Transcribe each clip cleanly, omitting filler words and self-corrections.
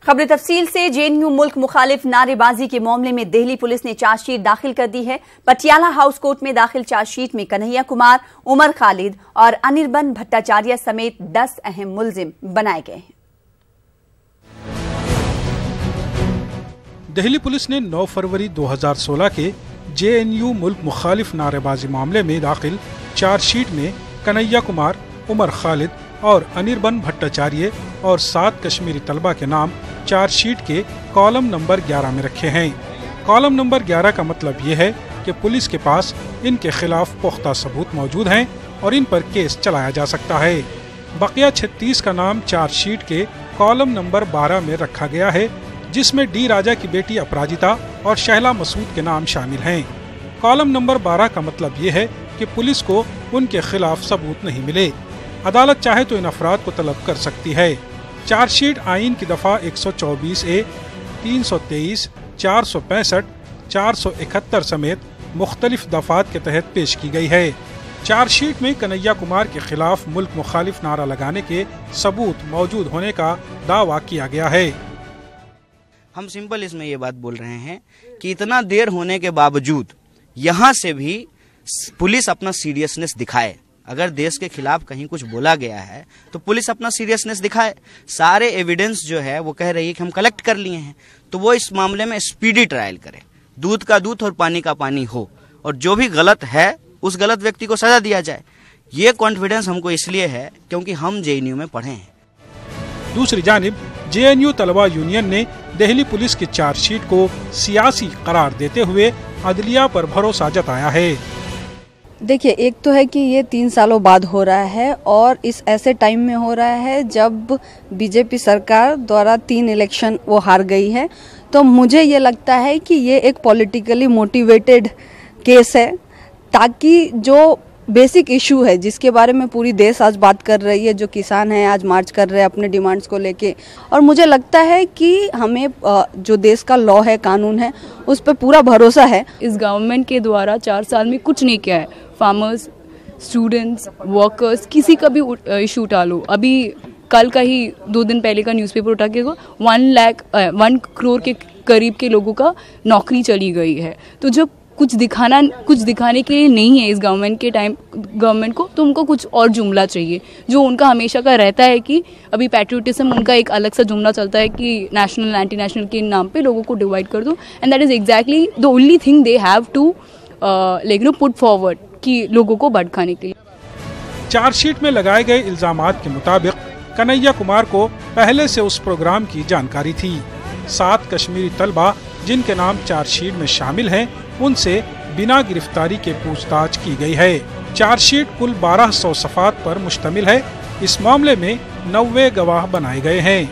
खबर तफसील से। जेएनयू मुल्क मुखालिफ नारेबाजी के मामले में दिल्ली पुलिस ने चार्जशीट दाखिल कर दी है। पटियाला हाउस कोर्ट में दाखिल चार्जशीट में कन्हैया कुमार, उमर खालिद और अनिर्बन भट्टाचार्य समेत 10 अहम मुलजिम बनाए गए हैं। दिल्ली पुलिस ने 9 फरवरी 2016 के जेएनयू मुल्क मुखालिफ नारेबाजी मामले में दाखिल चार्जशीट में कन्हैया कुमार, उमर खालिद और अनिर्बन भट्टाचार्य और 7 कश्मीरी तलबा के नाम चार्जशीट के कॉलम नंबर 11 में रखे हैं। कॉलम नंबर 11 का मतलब ये है कि पुलिस के पास इनके खिलाफ पुख्ता सबूत मौजूद हैं और इन पर केस चलाया जा सकता है। बकिया 36 का नाम चार्जशीट के कॉलम नंबर 12 में रखा गया है, जिसमें डी राजा की बेटी अपराजिता और शहला मसूद के नाम शामिल हैं। कॉलम नंबर 12 का मतलब ये है कि पुलिस को उनके खिलाफ सबूत नहीं मिले। अदालत चाहे तो इन अफराद को तलब कर सकती है। चार्जशीट आइन की दफा 124A, 323, 465, 471 समेत मुख्तलिफ दफात के तहत पेश की गई है। चार्जशीट में कन्हैया कुमार के खिलाफ मुल्क मुखालिफ नारा लगाने के सबूत मौजूद होने का दावा किया गया है। हम सिंपल इसमें ये बात बोल रहे हैं कि इतना देर होने के बावजूद यहाँ से भी पुलिस अपना सीरियसनेस दिखाए। अगर देश के खिलाफ कहीं कुछ बोला गया है तो पुलिस अपना सीरियसनेस दिखाए। सारे एविडेंस जो है वो कह रही है कि हम कलेक्ट कर लिए हैं, तो वो इस मामले में स्पीडी ट्रायल करे, दूध का दूध और पानी का पानी हो, और जो भी गलत है उस गलत व्यक्ति को सजा दिया जाए। ये कॉन्फिडेंस हमको इसलिए है क्योंकि हम जेएनयू में पढ़े हैं। दूसरी जानिब जेएनयू तलबा यूनियन ने दिल्ली पुलिस की चार्जशीट को सियासी करार देते हुए अदलिया पर भरोसा जताया है। देखिए, एक तो है कि ये 3 सालों बाद हो रहा है और इस ऐसे टाइम में हो रहा है जब बीजेपी सरकार द्वारा 3 इलेक्शन वो हार गई है। तो मुझे ये लगता है कि ये एक पॉलिटिकली मोटिवेटेड केस है, ताकि जो बेसिक इशू है जिसके बारे में पूरी देश आज बात कर रही है, जो किसान हैं आज मार्च कर रहे हैं अपने डिमांड्स को लेके, और मुझे लगता है कि हमें जो देश का लॉ है, कानून है, उस पर पूरा भरोसा है। इस गवर्नमेंट के द्वारा 4 साल में कुछ नहीं किया है। फार्मर्स, स्टूडेंट्स, वर्कर्स, किसी का भी इशू उठा लो। अभी कल का ही 2 दिन पहले का न्यूज़पेपर उठा के 1 करोड़ के करीब के लोगों का नौकरी चली गई है। तो जब कुछ दिखाने के लिए नहीं है इस गवर्नमेंट को, तो उनको कुछ और जुमला चाहिए, जो उनका हमेशा का रहता है कि अभी पैट्रियोटिज्म उनका एक अलग सा जुमला चलता है कि नेशनल एंटी नेशनल के नाम पे लोगों को डिवाइड कर दो, and that is exactly the only thing they have to put forward कि लोगों को भड़काने के लिए। चार्जशीट में लगाए गए इल्जामात के मुताबिक कन्हैया कुमार को पहले से उस प्रोग्राम की जानकारी थी। 7 कश्मीरी तलबा जिनके नाम चार्जशीट में शामिल हैं, उनसे बिना गिरफ्तारी के पूछताछ की गई है। चार्जशीट कुल 1200 सफ़ात पर मुश्तमिल है। इस मामले में 90 गवाह बनाए गए हैं।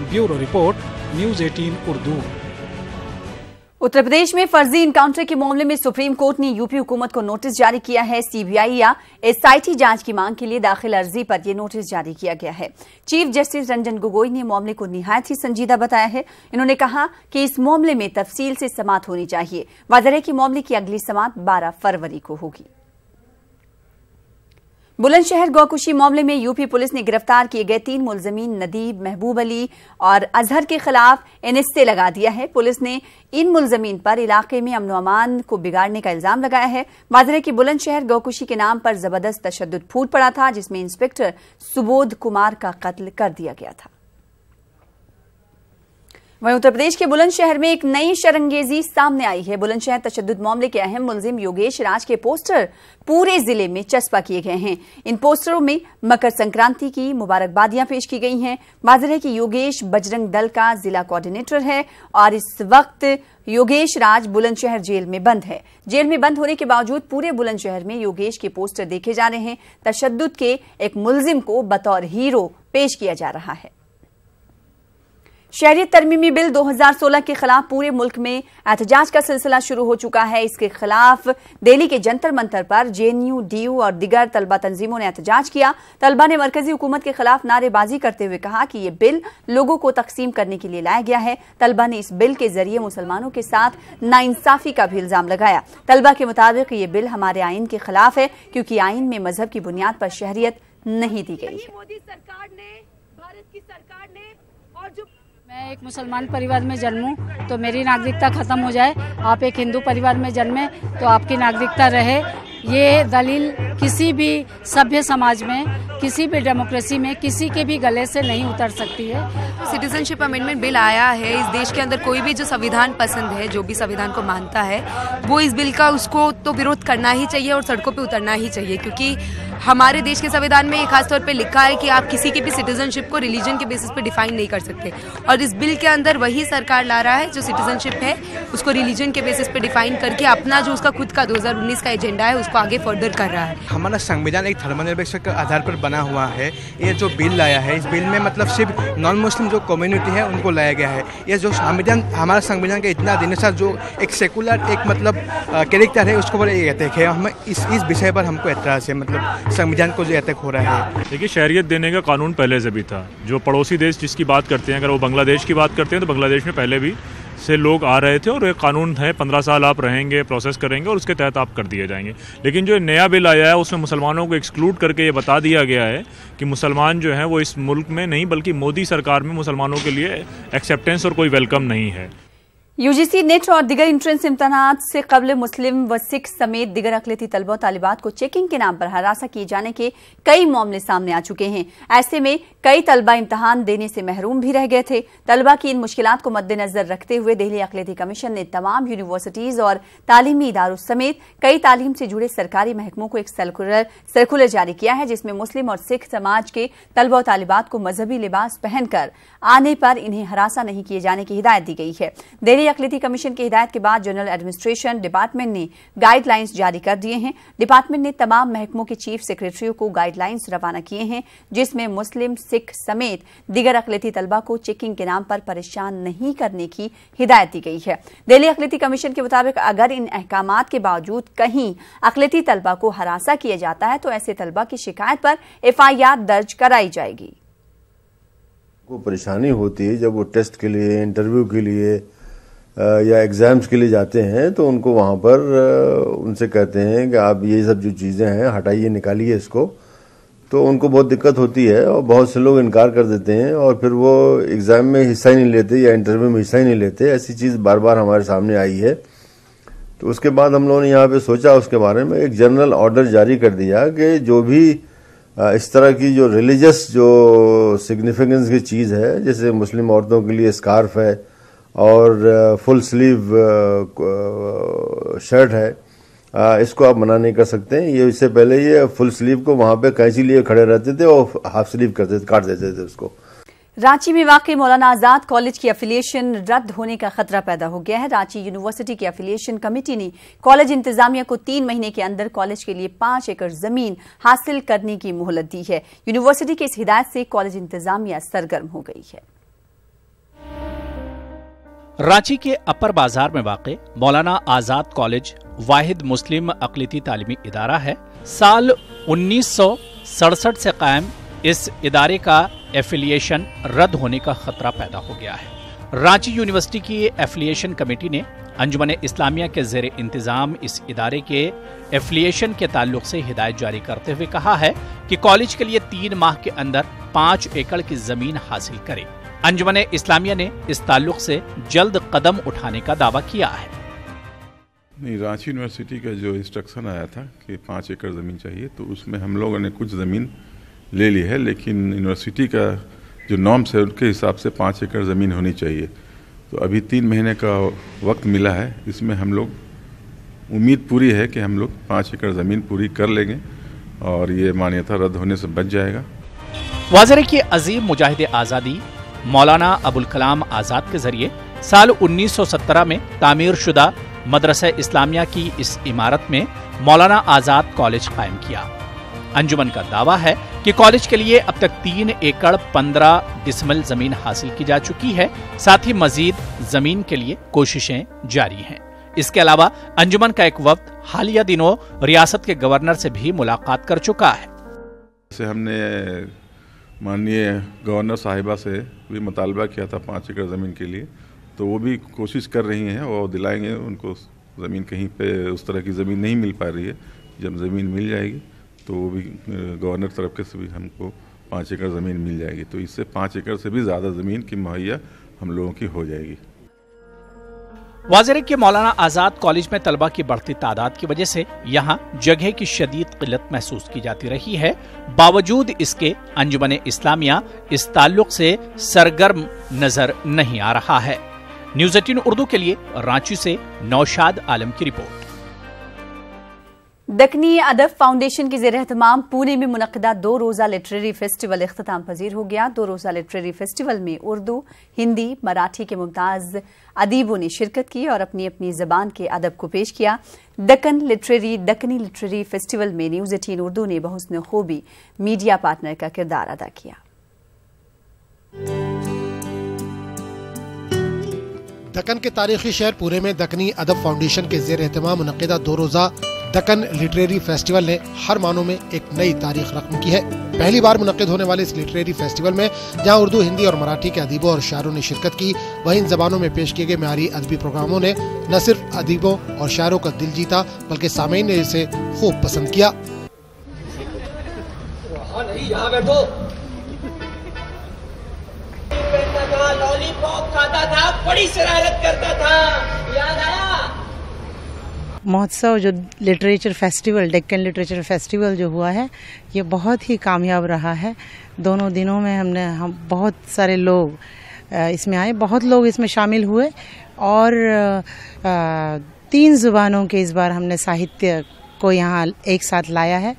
Bureau report, news 18 Urdu. Uttar Pradesh में फर्जी इनकाउंटर के मामले में सुप्रीम कोर्ट ने यूपी हुकूमत को नोटिस जारी किया है। सीबीआई या एसआईटी जांच की मांग के लिए दाखिल अर्जी पर यह नोटिस जारी किया गया है। चीफ जस्टिस रंजन गोगोई ने मामले को निहायत ही संजीदा बताया है। इन्होंने कहा कि इस मामले में तफसील से समाअत होनी चाहिए। वाज़ेह है कि मामले की अगली समाअत 12 फरवरी को होगी। बुलंदशहर गौकुशी मामले में यूपी पुलिस ने गिरफ्तार किए गए 3 मुलजमीन नदीब, महबूब अली और अजहर के खिलाफ एनएसए लगा दिया है। पुलिस ने इन मुलजमीन पर इलाके में अमन अमान को बिगाड़ने का इल्जाम लगाया है। वाज़ेह है कि बुलंदशहर गौकुशी के नाम पर जबरदस्त तशद्दुद फूट पड़ा था, जिसमें इंस्पेक्टर सुबोध कुमार का कत्ल कर दिया गया था। वहीं उत्तर प्रदेश के बुलंदशहर में एक नई शरंगेजी सामने आई है। बुलंदशहर तशद्दुद मामले के अहम मुलजिम योगेश राज के पोस्टर पूरे जिले में चस्पा किए गए हैं। इन पोस्टरों में मकर संक्रांति की मुबारकबादियां पेश की गई हैं। वाज़ेह है कि योगेश बजरंग दल का जिला कोऑर्डिनेटर है और इस वक्त योगेश राज बुलंदशहर जेल में बंद है। जेल में बंद होने के बावजूद पूरे बुलंदशहर में योगेश के पोस्टर देखे जा रहे हैं। तशद्दुद के एक मुलजिम को बतौर हीरो पेश किया जा रहा है। शहरियत तरमीमी बिल 2016 के खिलाफ पूरे मुल्क में एहतजाज का सिलसिला शुरू हो चुका है। इसके खिलाफ दिल्ली के जंतर मंतर पर जेएनयू, डीयू और दिगर तलबा तंजीमों ने एहतजाज किया। तलबा ने मरकजी हुकूमत के खिलाफ नारेबाजी करते हुए कहा कि यह बिल लोगों को तकसीम करने के लिए लाया गया है। तलबा ने इस बिल के जरिए मुसलमानों के साथ नाइंसाफी का भी इल्जाम लगाया। तलबा के मुताबिक ये बिल हमारे आइन के खिलाफ है, क्योंकि आइन में मजहब की बुनियाद पर शहरियत नहीं दी गई है। मोदी सरकार ने, भारत की सरकार ने और जो मैं एक मुसलमान परिवार में जन्मूं तो मेरी नागरिकता खत्म हो जाए, आप एक हिंदू परिवार में जन्मे तो आपकी नागरिकता रहे, ये दलील किसी भी सभ्य समाज में, किसी भी डेमोक्रेसी में किसी के भी गले से नहीं उतर सकती है। सिटीजनशिप अमेंडमेंट बिल आया है, इस देश के अंदर कोई भी जो संविधान पसंद है, जो भी संविधान को मानता है, वो इस बिल का उसको तो विरोध करना ही चाहिए और सड़कों पे उतरना ही चाहिए, क्योंकि हमारे देश के संविधान में खास तौर पे लिखा है कि आप किसी की भी सिटीजनशिप को रिलीजन के बेसिस पे डिफाइन नहीं कर सकते, और इस बिल के अंदर वही सरकार ला रहा है जो सिटीजनशिप है उसको रिलीजन के बेसिस पे डिफाइन करके अपना जो उसका खुद का 2019 का एजेंडा है उसको आगे फर्दर कर रहा है। हमारा संविधान एक धर्मनिरपेक्ष के आधार पर बना हुआ है। ये जो बिल लाया है, इस बिल में मतलब सिर्फ नॉन मुस्लिम जो कम्युनिटी है उनको लाया गया है। ये जो संविधान, हमारा संविधान का इतना दिन से जो एक सेकुलर एक मतलब कैरेक्टर है उसको अटैक है। हम इस विषय पर हमको एतराज़ है, मतलब संविधान को जो अटैक हो रहा है। देखिए, शहरियत देने का कानून पहले से भी था। जो पड़ोसी देश जिसकी बात करते हैं, अगर वो बांग्लादेश की बात करते हैं तो बांग्लादेश में पहले भी से लोग आ रहे थे और एक कानून है, 15 साल आप रहेंगे, प्रोसेस करेंगे और उसके तहत आप कर दिए जाएंगे। लेकिन जो नया बिल आया है उसमें मुसलमानों को एक्सक्लूड करके ये बता दिया गया है कि मुसलमान जो हैं वो इस मुल्क में नहीं बल्कि मोदी सरकार में मुसलमानों के लिए एक्सेप्टेंस और कोई वेलकम नहीं है। यूजीसी नेट और दिगर इंट्रेंस इम्तहानात से कबल मुस्लिम व सिख समेत दिगर अक़लियती तलबा तालिबात को चेकिंग के नाम पर हरासा किए जाने के कई मामले सामने आ चुके हैं। ऐसे में कई तलबा इम्तहान देने से महरूम भी रह गए थे। तलबा की इन मुश्किलात को मद्देनजर रखते हुए दिल्ली अक़लियती कमीशन ने तमाम यूनिवर्सिटीज और तालीमी इदारों समेत कई तालीम से जुड़े सरकारी महकमों को एक सर्कुलर जारी किया है, जिसमें मुस्लिम और सिख समाज के तलबा और तालिबात को मजहबी लिबास पहनकर आने पर इन्हें हरासा नहीं किए जाने की हिदायत दी गई है। दिल्ली अक़लियती कमीशन की हिदायत के बाद जनरल एडमिनिस्ट्रेशन डिपार्टमेंट ने गाइडलाइंस जारी कर दिए हैं। डिपार्टमेंट ने तमाम महकमों के चीफ सेक्रेटरियों को गाइडलाइंस रवाना किए हैं, जिसमें मुस्लिम, सिख समेत दिगर अक़लियती तलबा को चेकिंग के नाम पर परेशान नहीं करने की हिदायत दी गई है। दिल्ली अक़लियती कमीशन के मुताबिक अगर इन अहकामात के बावजूद कहीं अक़लियती तलबा को हरासा किया जाता है तो ऐसे तलबा की शिकायत पर FIR दर्ज कराई जाएगी। को परेशानी होती है जब वो टेस्ट के लिए, इंटरव्यू के लिए या एग्जाम्स के लिए जाते हैं तो उनको वहाँ पर उनसे कहते हैं कि आप ये सब जो चीज़ें हैं हटाइए, निकालिए इसको, तो उनको बहुत दिक्कत होती है और बहुत से लोग इनकार कर देते हैं और फिर वो एग्ज़ाम में हिस्सा ही नहीं लेते या इंटरव्यू में हिस्सा ही नहीं लेते। ऐसी चीज़ बार बार हमारे सामने आई है। तो उसके बाद हम लोगों ने यहाँ पे सोचा, उसके बारे में एक जनरल ऑर्डर जारी कर दिया कि जो भी इस तरह की जो रिलीजियस जो सिग्निफिकेंस की चीज़ है, जैसे मुस्लिम औरतों के लिए स्कार्फ है और फुल स्लीव शर्ट है, इसको आप मना नहीं कर सकते हैं। ये इससे पहले ये फुल स्लीव को वहाँ पे कैंची लिए खड़े रहते थे और हाफ स्लीव काट देते थे उसको। रांची में वाक़ई मौलाना आजाद कॉलेज की एफिलिएशन रद्द होने का खतरा पैदा हो गया है। रांची यूनिवर्सिटी की एफिलिएशन कमेटी ने कॉलेज इंतजामिया को 3 महीने के अंदर कॉलेज के लिए 5 एकड़ जमीन हासिल करने की मोहलत दी है। यूनिवर्सिटी की इस हिदायत से कॉलेज इंतजामिया सरगर्म हो गई है। रांची के अपर बाजार में वाक़े मौलाना आजाद कॉलेज वाहिद मुस्लिम अक़लियती तालीमी इदारा है। साल 1967 से कायम इस इदारे का एफिलिएशन रद्द होने का खतरा पैदा हो गया है। रांची यूनिवर्सिटी की एफिलिएशन कमेटी ने अंजुमन इस्लामिया के ज़ेरे इंतज़ाम इस इदारे के एफिलिएशन के ताल्लुक से हिदायत जारी करते हुए कहा है कि कॉलेज के लिए 3 माह के अंदर 5 एकड़ की जमीन हासिल करे। अंजुमन इस्लामिया ने इस ताल्लुक से जल्द कदम उठाने का दावा किया है। नहीं, रांची यूनिवर्सिटी का जो इंस्ट्रक्शन आया था कि 5 एकड़ ज़मीन चाहिए, तो उसमें हम लोगों ने कुछ ज़मीन ले ली है, लेकिन यूनिवर्सिटी का जो नॉर्म्स है उनके हिसाब से 5 एकड़ ज़मीन होनी चाहिए। तो अभी 3 महीने का वक्त मिला है, इसमें हम लोग उम्मीद पूरी है कि हम लोग 5 एकड़ ज़मीन पूरी कर लेंगे और ये मान्यता रद्द होने से बच जाएगा। वाज़ेह की अजीम मुजाहिद आज़ादी मौलाना अबुल कलाम आज़ाद के जरिए साल 1917 में तामीर शुदा मदरसा इस्लामिया की इस इमारत में मौलाना आज़ाद कॉलेज कायम किया। अंजुमन का दावा है कि कॉलेज के लिए अब तक 3 एकड़ 15 डिसमिल जमीन हासिल की जा चुकी है। साथ ही मजीद जमीन के लिए कोशिशें जारी हैं। इसके अलावा अंजुमन का एक वक्त हालिया दिनों रियासत के गवर्नर से भी मुलाकात कर चुका है। हमने माननीय गवर्नर साहिबा से भी मुतालबा किया था 5 एकड़ ज़मीन के लिए, तो वो भी कोशिश कर रही हैं और दिलाएंगे उनको ज़मीन। कहीं पे उस तरह की ज़मीन नहीं मिल पा रही है, जब ज़मीन मिल जाएगी तो वो भी गवर्नर तरफ के से भी हमको 5 एकड़ ज़मीन मिल जाएगी। तो इससे 5 एकड़ से भी ज़्यादा ज़मीन की मुहैया हम लोगों की हो जाएगी। वाज़ेह के मौलाना आज़ाद कॉलेज में तलबा की बढ़ती तादाद की वजह से यहाँ जगह की शदीद किल्लत महसूस की जाती रही है। बावजूद इसके अंजुमन इस्लामिया इस ताल्लुक से सरगर्म नजर नहीं आ रहा है। न्यूज़ 18 उर्दू के लिए रांची से नौशाद आलम की रिपोर्ट। दक्कनी अदब फाउंडेशन के ज़ेर एहतमाम पुणे में मुनक़िदा 2 रोज़ा लिटरेरी फेस्टिवल इख्तिताम पजीर हो गया। 2 रोज़ा लिटरेरी फेस्टिवल में उर्दू, हिंदी, मराठी के मुमताज़ अदीबों ने शिरकत की और अपनी अपनी ज़बान के अदब को पेश किया। दक्कनी लिटरेरी फेस्टिवल में न्यूज़ 18 उर्दू ने बहुस्न खूबी मीडिया पार्टनर का किरदार अदा किया। दक्कन के तारीखी शहर पुणे में दक्कनी अदब फाउंडेशन के ज़ेर एहतमाम मुनक़िदा 2 रोज़ा दक्कन लिटरेरी फेस्टिवल ने हर मानों में एक नई तारीख रकम की है। पहली बार मुनक़िद होने वाले इस लिटरेरी फेस्टिवल में जहां उर्दू, हिंदी और मराठी के अदीबों और शायरों ने शिरकत की, वहीं इन जबानों में पेश किए गए मेयारी अदबी प्रोग्रामों ने न सिर्फ अदीबों और शायरों का दिल जीता बल्कि सामीन ने इसे खूब पसंद किया। लॉलीपॉप खाता था, बड़ी शरारत करता था, याद आया। महोत्सव जो literature festival, Deccan literature festival जो हुआ है, ये बहुत ही कामयाब रहा है। दोनों दिनों में हम बहुत सारे लोग इसमें आए, बहुत लोग इसमें शामिल हुए और 3 ज़ुबानों के इस बार हमने साहित्य को यहाँ एक साथ लाया है।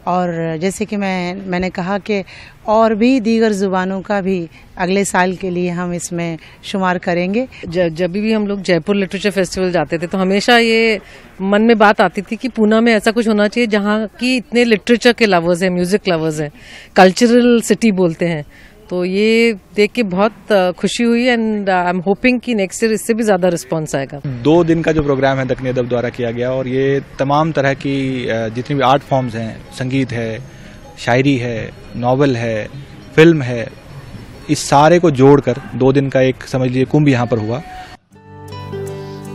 और जैसे कि मैंने कहा कि और भी दीगर ज़ुबानों का भी अगले साल के लिए हम इसमें शुमार करेंगे। जब भी हम लोग जयपुर लिटरेचर फेस्टिवल जाते थे तो हमेशा ये मन में बात आती थी कि पूना में ऐसा कुछ होना चाहिए जहाँ की इतने लिटरेचर के लवर्स हैं, म्यूज़िक लवर्स हैं, कल्चरल सिटी बोलते हैं। तो ये देख के बहुत खुशी हुई एंड आई एम होपिंग कि नेक्स्ट ईयर इससे भी ज़्यादा रिस्पॉन्स आएगा। 2 दिन का जो प्रोग्राम है दक्कनी अदब द्वारा किया गया और ये तमाम तरह की जितनी भी आर्ट फॉर्म्स हैं, संगीत है, शायरी है, नावल है, फिल्म है, इस सारे को जोड़कर 2 दिन का एक समझ लीजिए कुंभ यहाँ पर हुआ।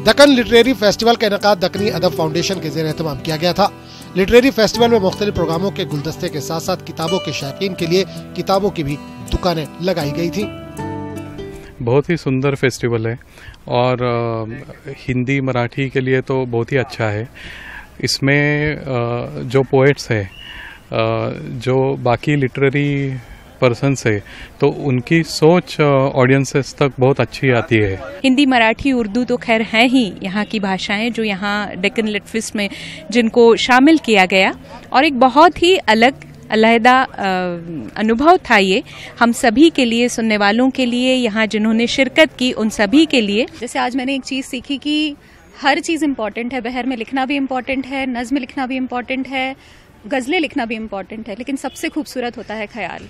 दक्कन लिटरेरी फेस्टिवल का इनेकाद दक्कनी अदब फाउंडेशन के ज़ेर एहतमाम किया गया था। लिटरेरी फेस्टिवल में मुख्तलिफ प्रोग्रामों के गुलदस्ते के साथ साथ किताबों के शौकीन के लिए किताबों की भी दुकानें लगाई गई थी। बहुत ही सुंदर फेस्टिवल है और हिंदी, मराठी के लिए तो बहुत ही अच्छा है। इसमें जो पोएट्स है, जो बाकी लिटरेरी पर्सन्स है, तो उनकी सोच ऑडियंसेस तक बहुत अच्छी आती है। हिंदी, मराठी, उर्दू तो खैर हैं ही यहाँ की भाषाएं जो यहाँ डेक्कन लिट फेस्ट में जिनको शामिल किया गया और एक बहुत ही अलहदा अनुभव था ये हम सभी के लिए, सुनने वालों के लिए, यहाँ जिन्होंने शिरकत की उन सभी के लिए। जैसे आज मैंने एक चीज़ सीखी कि हर चीज़ इम्पॉर्टेंट है। बहर में लिखना भी इम्पॉर्टेंट है, नज़्म लिखना भी इम्पॉर्टेंट है, गज़लें लिखना भी इम्पॉर्टेंट है, लेकिन सबसे खूबसूरत होता है ख्याल।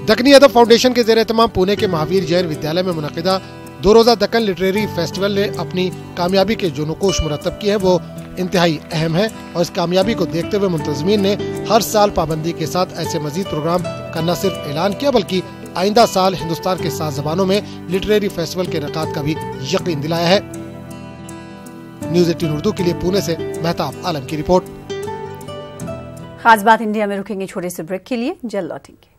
दक्कनी अदब फाउंडेशन के ज़ेर एहतमाम पुणे के महावीर जैन विद्यालय में मुनक़िदा 2 रोज़ा दक्कन लिटरेरी फेस्टिवल ने अपनी कामयाबी के जो नकोश मुरतब किए हैं वो इंतहाई अहम है और इस कामयाबी को देखते हुए मुंतज़मीन ने हर साल पाबंदी के साथ ऐसे मजीद प्रोग्राम का न सिर्फ ऐलान किया बल्कि आइंदा साल हिंदुस्तान के 7 ज़बानों में लिटरेरी फेस्टिवल के इनेकाद का भी यकीन दिलाया है। न्यूज़ 18 उर्दू के लिए पुणे से मेहताब आलम की रिपोर्ट। खास बात इंडिया में रुकेंगे छोटे से ब्रेक के लिए, जल्द लौटेंगे।